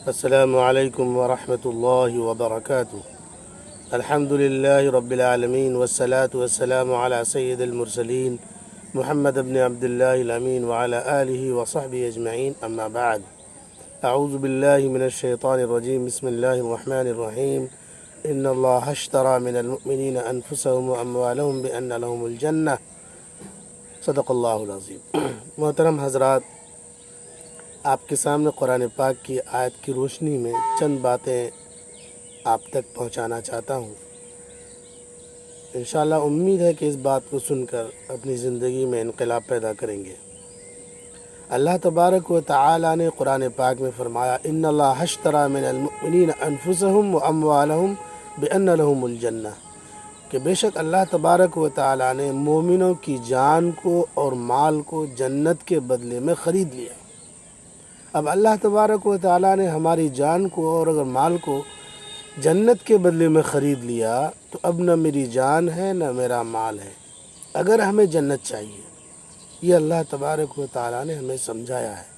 السلام علیکم ورحمۃ اللہ وبرکاتہ۔ الحمد للہ رب العالمین والصلاة والسلام علی سید المرسلین محمد بن عبد اللہ الامین وعلی آلہ وصحبہ اجمعین، اما بعد۔ اعوذ باللہ من الشیطان الرجیم، بسم اللہ الرحمن الرحیم۔ ان اللہ اشتری من المؤمنین انفسهم واموالهم بان لهم الجنہ، صدق اللہ العظیم۔ محترم حضرات، آپ کے سامنے قرآن پاک کی آیت کی روشنی میں چند باتیں آپ تک پہنچانا چاہتا ہوں۔ انشاءاللہ امید ہے کہ اس بات کو سن کر اپنی زندگی میں انقلاب پیدا کریں گے۔ اللہ تبارک و تعالی نے قرآن پاک میں فرمایا، ان اللہ اشتری من المؤمنین انفسهم واموالهم بان لهم الجنہ، کہ بے شک اللہ تبارک و تعالی نے مومنوں کی جان کو اور مال کو جنت کے بدلے میں خرید لیا۔ اب اللہ تبارک و تعالی نے ہماری جان کو اور اگر مال کو جنت کے بدلے میں خرید لیا تو اب نہ میری جان ہے نہ میرا مال ہے، اگر ہمیں جنت چاہیے۔ یہ اللہ تبارک و تعالی نے ہمیں سمجھایا ہے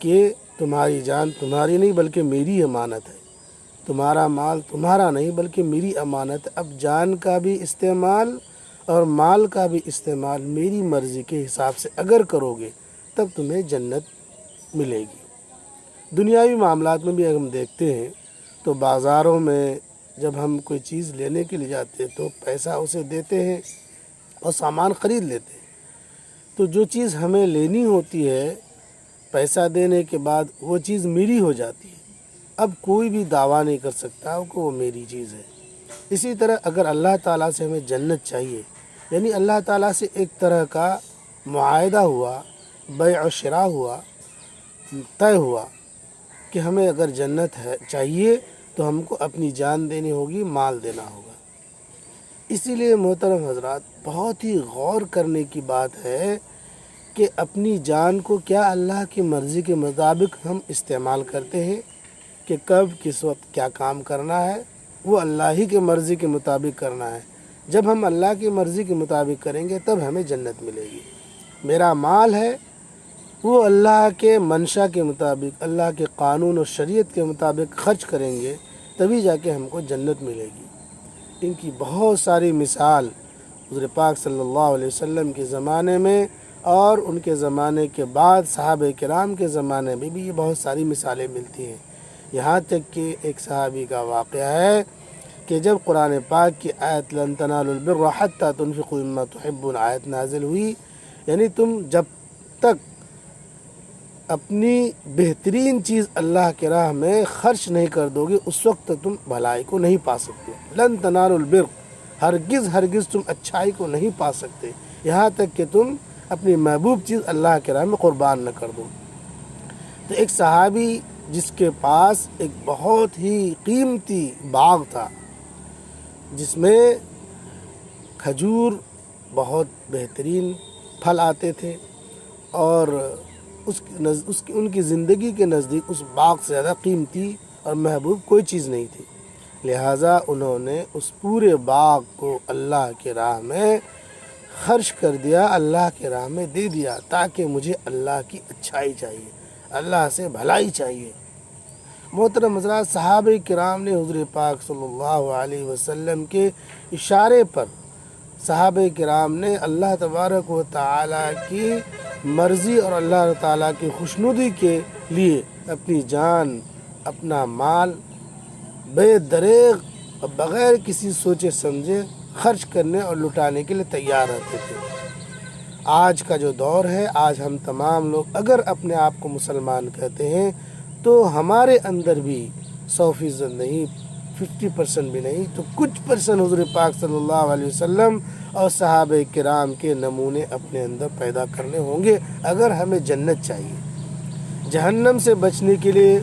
کہ تمہاری جان تمہاری نہیں بلکہ میری امانت ہے، تمہارا مال تمہارا نہیں بلکہ میری امانت ہے۔ اب جان کا بھی استعمال اور مال کا بھی استعمال میری مرضی کے حساب سے اگر کرو گے تب تمہیں جنت ملے گی۔ دنیاوی معاملات میں بھی اگر ہم دیکھتے ہیں تو بازاروں میں جب ہم کوئی چیز لینے کے لیے جاتے ہیں تو پیسہ اسے دیتے ہیں اور سامان خرید لیتے ہیں، تو جو چیز ہمیں لینی ہوتی ہے پیسہ دینے کے بعد وہ چیز میری ہو جاتی ہے۔ اب کوئی بھی دعویٰ نہیں کر سکتا کہ وہ میری چیز ہے۔ اسی طرح اگر اللہ تعالیٰ سے ہمیں جنت چاہیے، یعنی اللہ تعالیٰ سے ایک طرح کا معاہدہ ہوا، بیع و شراء ہوا، طے ہوا کہ ہمیں اگر جنت ہے چاہیے تو ہم کو اپنی جان دینی ہوگی، مال دینا ہوگا۔ اسی لیے محترم حضرات، بہت ہی غور کرنے کی بات ہے کہ اپنی جان کو کیا اللہ کی مرضی کے مطابق ہم استعمال کرتے ہیں کہ کب کس وقت کیا کام کرنا ہے، وہ اللہ ہی کے مرضی کے مطابق کرنا ہے۔ جب ہم اللہ کی مرضی کے مطابق کریں گے تب ہمیں جنت ملے گی۔ میرا مال ہے وہ اللہ کے منشا کے مطابق، اللہ کے قانون اور شریعت کے مطابق خرچ کریں گے تبھی جا کے ہم کو جنت ملے گی۔ ان کی بہت ساری مثال حضور پاک صلی اللہ علیہ وسلم کے زمانے میں اور ان کے زمانے کے بعد صحابہ کرام کے زمانے میں بھی یہ بہت ساری مثالیں ملتی ہیں۔ یہاں تک کہ ایک صحابی کا واقعہ ہے کہ جب قرآن پاک کی آیت لن تنالوا البر حتی تنفقوا مما تحبون آیت نازل ہوئی، یعنی تم جب تک اپنی بہترین چیز اللہ کے راہ میں خرچ نہیں کر دو گے اس وقت تک تم بھلائی کو نہیں پا سکتے۔ لن تنالوا البر، ہرگز تم اچھائی کو نہیں پا سکتے یہاں تک کہ تم اپنی محبوب چیز اللہ کے راہ میں قربان نہ کر دو۔ تو ایک صحابی جس کے پاس ایک بہت ہی قیمتی باغ تھا جس میں کھجور بہت بہترین پھل آتے تھے اور ان کی زندگی کے نزدیک اس باغ سے زیادہ قیمتی اور محبوب کوئی چیز نہیں تھی، لہٰذا انہوں نے اس پورے باغ کو اللہ کے راہ میں خرچ کر دیا، اللہ کے راہ میں دے دیا، تاکہ مجھے اللہ کی اچھائی چاہیے، اللہ سے بھلائی چاہیے۔ محترم حضرات، صحابہ کرام نے حضور پاک صلی اللہ علیہ وسلم کے اشارے پر صحابہ کرام نے اللہ تبارک و تعالیٰ کی مرضی اور اللہ تعالیٰ کی خوشنودی کے لیے اپنی جان، اپنا مال بے دریغ اور بغیر کسی سوچے سمجھے خرچ کرنے اور لٹانے کے لیے تیار رہتے تھے۔ آج کا جو دور ہے، آج ہم تمام لوگ اگر اپنے آپ کو مسلمان کہتے ہیں تو ہمارے اندر بھی 100% نہیں، 50% بھی نہیں تو کچھ پرسنٹ حضور پاک صلی اللہ علیہ وسلم اور صحابہ کرام کے نمونے اپنے اندر پیدا کرنے ہوں گے اگر ہمیں جنت چاہیے۔ جہنم سے بچنے کے لیے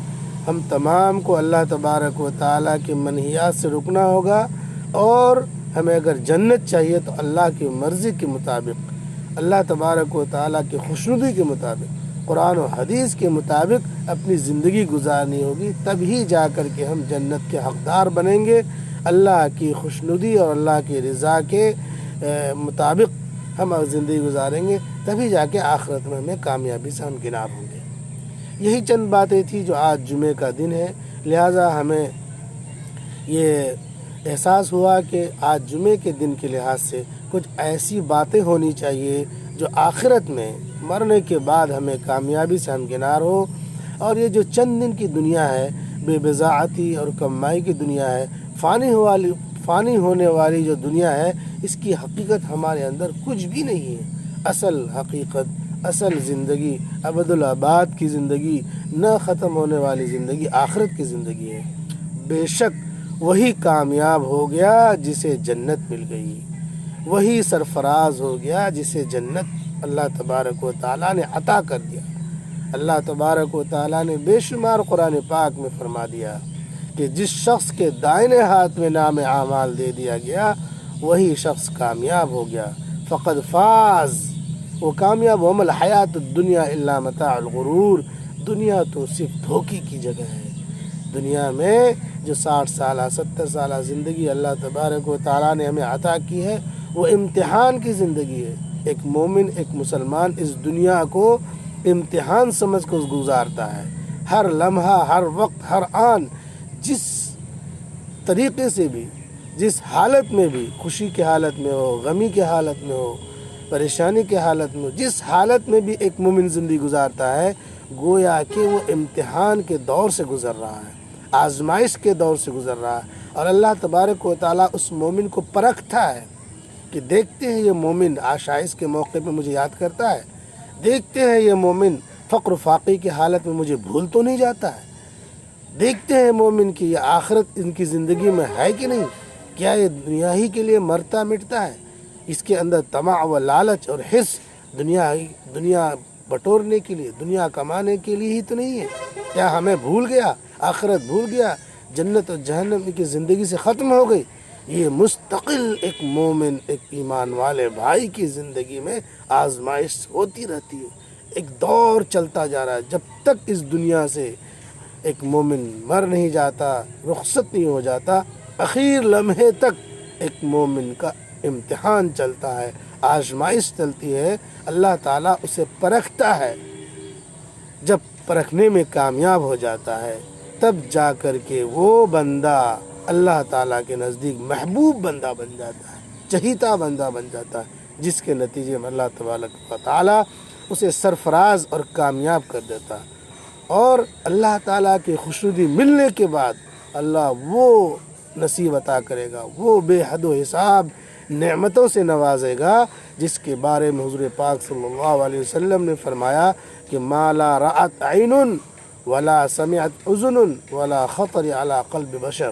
ہم تمام کو اللہ تبارک و تعالیٰ کے منہیات سے رکنا ہوگا، اور ہمیں اگر جنت چاہیے تو اللہ کی مرضی کے مطابق، اللہ تبارک و تعالیٰ کی خوشنودی کے مطابق، قرآن و حدیث کے مطابق اپنی زندگی گزارنی ہوگی، تب ہی جا کر کے ہم جنت کے حقدار بنیں گے۔ اللہ کی خوشنودی اور اللہ کی رضا کے مطابق ہم زندگی گزاریں گے تبھی جا کے آخرت میں ہمیں کامیابی سے ہمکنار ہوں گے۔ یہی چند باتیں تھیں جو آج جمعے کا دن ہے، لہٰذا ہمیں یہ احساس ہوا کہ آج جمعے کے دن کے لحاظ سے کچھ ایسی باتیں ہونی چاہیے جو آخرت میں مرنے کے بعد ہمیں کامیابی سے ہمکنار ہو، اور یہ جو چند دن کی دنیا ہے، بے بضاعتی اور کمائی کی دنیا ہے، فانی ہونے والی جو دنیا ہے، اس کی حقیقت ہمارے اندر کچھ بھی نہیں ہے۔ اصل حقیقت، اصل زندگی، ابدالآباد کی زندگی، نہ ختم ہونے والی زندگی آخرت کی زندگی ہے۔ بے شک وہی کامیاب ہو گیا جسے جنت مل گئی، وہی سرفراز ہو گیا جسے جنت اللہ تبارک و تعالیٰ نے عطا کر دیا۔ اللہ تبارک و تعالیٰ نے بے شمار قرآن پاک میں فرما دیا کہ جس شخص کے دائنے ہاتھ میں نام اعمال دے دیا گیا وہی شخص کامیاب ہو گیا۔ فقد فاز، وہ کامیاب، وما الحیات الدنیا الا متاع الغرور، دنیا تو صرف دھوکے کی جگہ ہے۔ دنیا میں جو 60 سالہ 70 سالہ زندگی اللہ تبارک و تعالیٰ نے ہمیں عطا کی ہے، وہ امتحان کی زندگی ہے۔ ایک مومن، ایک مسلمان اس دنیا کو امتحان سمجھ کر گزارتا ہے۔ ہر لمحہ، ہر وقت، ہر آن، جس طریقے سے بھی، جس حالت میں بھی، خوشی کی حالت میں ہو، غمی کی حالت میں ہو، پریشانی کی حالت میں ہو، جس حالت میں بھی ایک مومن زندگی گزارتا ہے، گویا کہ وہ امتحان کے دور سے گزر رہا ہے، آزمائش کے دور سے گزر رہا ہے، اور اللہ تبارک و تعالیٰ اس مومن کو پرکھتا ہے کہ دیکھتے ہیں یہ مومن عشائش کے موقع پہ مجھے یاد کرتا ہے، دیکھتے ہیں یہ مومن فقر و فاقے کی حالت میں مجھے بھول تو نہیں جاتا ہے، دیکھتے ہیں مومن کی یہ آخرت ان کی زندگی میں ہے کہ نہیں، کیا یہ دنیا ہی کے لیے مرتا مٹتا ہے، اس کے اندر طمع و لالچ اور حرص دنیا بٹورنے کے لیے، دنیا کمانے کے لیے ہی تو نہیں ہے، کیا ہمیں بھول گیا، آخرت بھول گیا، جنت اور جہنم کی زندگی سے ختم ہو گئی۔ یہ مستقل ایک مومن، ایک ایمان والے بھائی کی زندگی میں آزمائش ہوتی رہتی ہے، ایک دور چلتا جا رہا ہے، جب تک اس دنیا سے ایک مومن مر نہیں جاتا، رخصت نہیں ہو جاتا، اخیر لمحے تک ایک مومن کا امتحان چلتا ہے، آزمائش چلتی ہے، اللہ تعالیٰ اسے پرکھتا ہے۔ جب پرکھنے میں کامیاب ہو جاتا ہے تب جا کر کے وہ بندہ اللہ تعالیٰ کے نزدیک محبوب بندہ بن جاتا ہے، چہیتا بندہ بن جاتا ہے، جس کے نتیجے میں اللہ تبارک و تعالیٰ اسے سرفراز اور کامیاب کر دیتا ہے، اور اللہ تعالیٰ کی خوشنودی ملنے کے بعد اللہ وہ نصیب عطا کرے گا، وہ بے حد و حساب نعمتوں سے نوازے گا، جس کے بارے میں حضور پاک صلی اللہ علیہ وسلم نے فرمایا کہ ما لا رأت عین ولا سمعت اذن ولا خطر علی قلب بشر،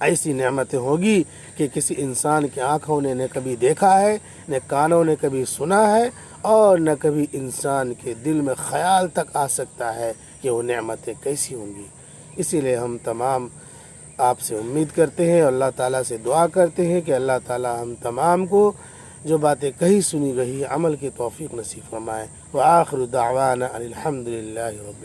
ایسی نعمتیں ہوگی کہ کسی انسان کی آنکھوں نے نہ کبھی دیکھا ہے، نہ کانوں نے کبھی سنا ہے، اور نہ کبھی انسان کے دل میں خیال تک آ سکتا ہے کہ وہ نعمتیں کیسی ہوں گی۔ اسی لیے ہم تمام آپ سے امید کرتے ہیں اور اللہ تعالیٰ سے دعا کرتے ہیں کہ اللہ تعالیٰ ہم تمام کو جو باتیں کہی سنی گئی عمل کی توفیق نصیب فرمائے۔ وآخر دعوانا ان الحمد للہ رب العالمین۔